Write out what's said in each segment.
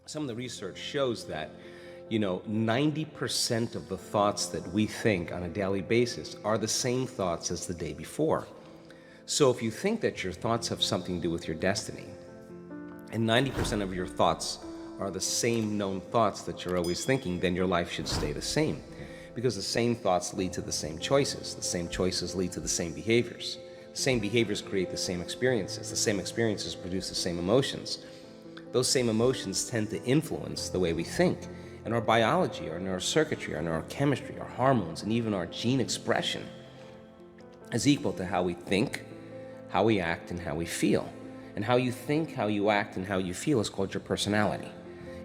some of the research shows that 90% of the thoughts that we think on a daily basis are the same thoughts as the day before. So if you think that your thoughts have something to do with your destiny, and 90% of your thoughts are the same known thoughts that you're always thinking, then your life should stay the same. Because the same thoughts lead to the same choices. The same choices lead to the same behaviors. The same behaviors create the same experiences. The same experiences produce the same emotions. Those same emotions tend to influence the way we think. And our biology, our neurocircuitry, our neurochemistry, our hormones, and even our gene expression is equal to how we think, how we act, and how we feel. And how you think, how you act, and how you feel is called your personality.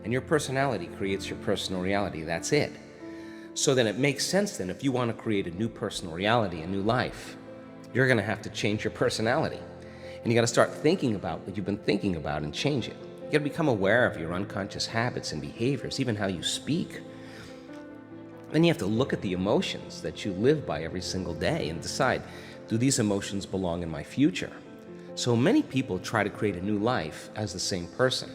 And your personality creates your personal reality. That's it. So then it makes sense then, if you want to create a new personal reality, a new life, you're going to have to change your personality. And you got to start thinking about what you've been thinking about and change it. You got to become aware of your unconscious habits and behaviors, even how you speak. Then you have to look at the emotions that you live by every single day and decide, do these emotions belong in my future? So many people try to create a new life as the same person.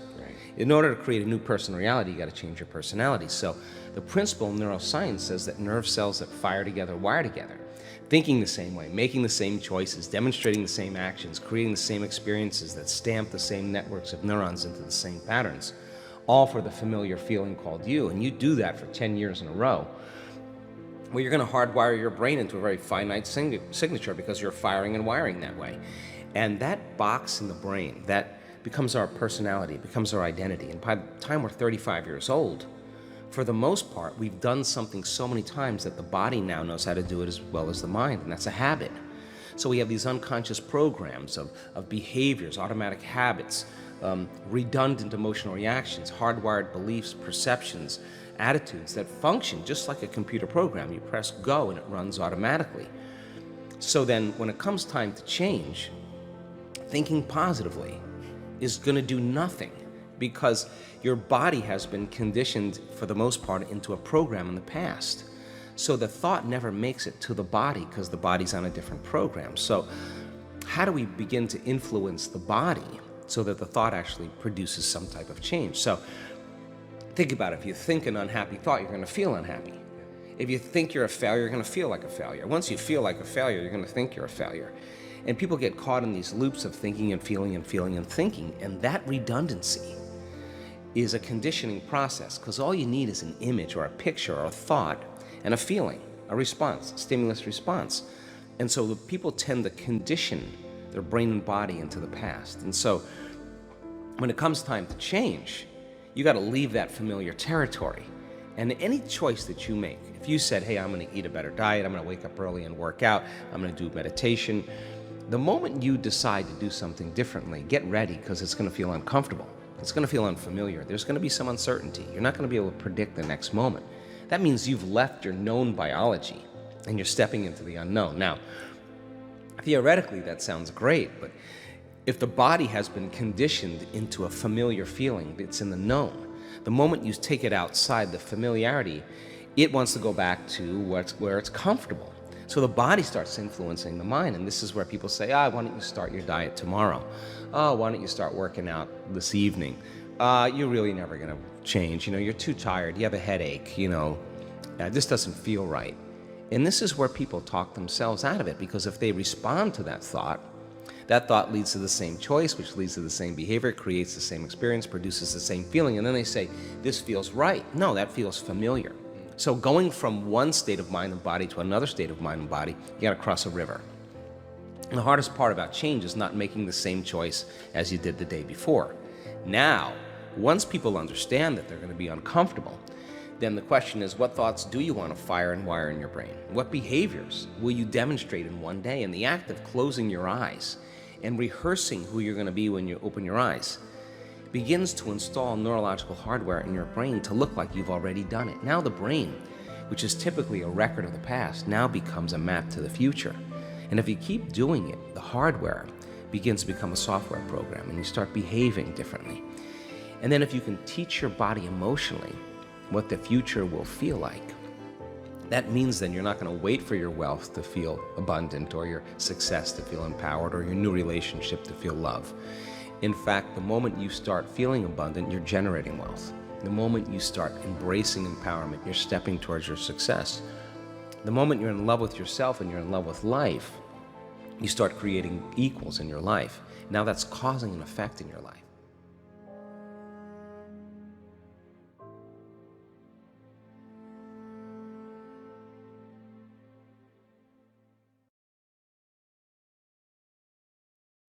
In order to create a new personal reality, you got to change your personality. So the principle of neuroscience says that nerve cells that fire together wire together. Thinking the same way, making the same choices, demonstrating the same actions, creating the same experiences that stamp the same networks of neurons into the same patterns, all for the familiar feeling called you. And you do that for 10 years in a row, well, you're going to hardwire your brain into a very finite signature because you're firing and wiring that way. And that box in the brain, that becomes our personality, becomes our identity. And by the time we're 35 years old, for the most part, we've done something so many times that the body now knows how to do it as well as the mind, and that's a habit. So we have these unconscious programs of behaviors, automatic habits, redundant emotional reactions, hardwired beliefs, perceptions, attitudes that function just like a computer program. You press go and it runs automatically. So then when it comes time to change, thinking positively is going to do nothing, because your body has been conditioned for the most part into a program in the past. So the thought never makes it to the body because the body's on a different program. So how do we begin to influence the body so that the thought actually produces some type of change? So think about it. If you think an unhappy thought, you're going to feel unhappy. If you think you're a failure, you're going to feel like a failure. Once you feel like a failure, you're going to think you're a failure. And people get caught in these loops of thinking and feeling and feeling and thinking, and that redundancy is a conditioning process, because all you need is an image or a picture or a thought and a feeling, a response, a stimulus response. And so the people tend to condition their brain and body into the past. And so when it comes time to change, you got to leave that familiar territory. And any choice that you make, if you said, hey, I'm going to eat a better diet, I'm going to wake up early and work out, I'm going to do meditation, the moment you decide to do something differently, get ready, because it's going to feel uncomfortable. It's going to feel unfamiliar. There's going to be some uncertainty. You're not going to be able to predict the next moment. That means you've left your known biology and you're stepping into the unknown. Now, theoretically, that sounds great, but if the body has been conditioned into a familiar feeling, it's in the known. The moment you take it outside the familiarity, it wants to go back to where it's comfortable. So the body starts influencing the mind, and this is where people say, why don't you start your diet tomorrow? Oh, why don't you start working out this evening? You're really never going to change. You're too tired. You have a headache. This doesn't feel right. And this is where people talk themselves out of it, because if they respond to that thought leads to the same choice, which leads to the same behavior, creates the same experience, produces the same feeling, and then they say, this feels right. No, that feels familiar. So going from one state of mind and body to another state of mind and body, you got to cross a river. And the hardest part about change is not making the same choice as you did the day before. Now, once people understand that they're going to be uncomfortable, then the question is, what thoughts do you want to fire and wire in your brain? What behaviors will you demonstrate in one day? And the act of closing your eyes and rehearsing who you're going to be when you open your eyes begins to install neurological hardware in your brain to look like you've already done it. Now the brain, which is typically a record of the past, now becomes a map to the future. And if you keep doing it, the hardware begins to become a software program, and you start behaving differently. And then if you can teach your body emotionally what the future will feel like, that means then you're not going to wait for your wealth to feel abundant, or your success to feel empowered, or your new relationship to feel love. In fact, the moment you start feeling abundant, you're generating wealth. The moment you start embracing empowerment, you're stepping towards your success. The moment you're in love with yourself and you're in love with life, you start creating equals in your life. Now that's causing an effect in your life.